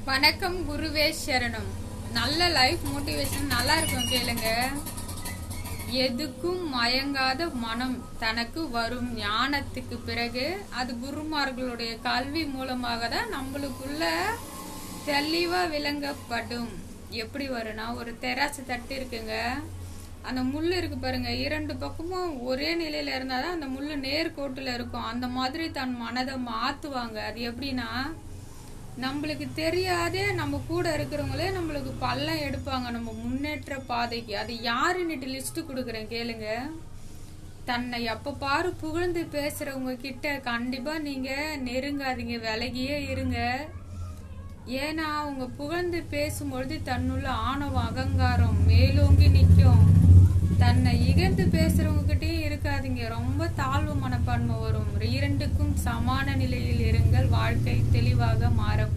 வணக்கம் குருவே சரணம். நல்ல லைஃப் மோட்டிவேஷன் நல்லா இருக்கும் கேளுங்க. எதுக்கும் மயங்காத மனம் தனக்கு வரும் ஞானத்துக்கு பிறகு அது குருமார்களுடைய கல்வி மூலமாக தான் நம்மளுக்குள்ள தெளிவா விளங்கப்படும். எப்படி வரும்னா, ஒரு தெராசு தட்டு இருக்குங்க. அந்த முள் இருக்கு பாருங்க, இரண்டு பக்கமும் ஒரே நிலையில இருந்தாதான் அந்த முள் நேர்கோட்டுல இருக்கும். அந்த மாதிரி தன் மனதை மாத்துவாங்க. அது எப்படின்னா, நம்மளுக்கு தெரியாதே நம்ம கூட இருக்கிறவங்களே நம்மளுக்கு பள்ளம் எடுப்பாங்க நம்ம முன்னேற்ற பாதைக்கு. அது யாருன்னுட்டு லிஸ்ட் கொடுக்குறேன் கேளுங்க. தன்னை எப்ப பாரு புகழ்ந்து பேசுறவங்க கிட்ட கண்டிப்பா நீங்க நெருங்காதீங்க, விலகியே இருங்க. ஏன்னா அவங்க புகழ்ந்து பேசும்பொழுது தன்னுள்ள ஆணவம் அகங்காரம் மேலோங்கி நிற்கும். தன்னை இகழ்ந்து பேசுறவங்க கிட்டயும் இருக்காதீங்க, ரொம்ப தாழ்வு மனப்பான்மை வரும். இரண்டுக்கும் சமான நிலையில் இருங்கள், வாழ்க்கை தெளிவாக மாறும்.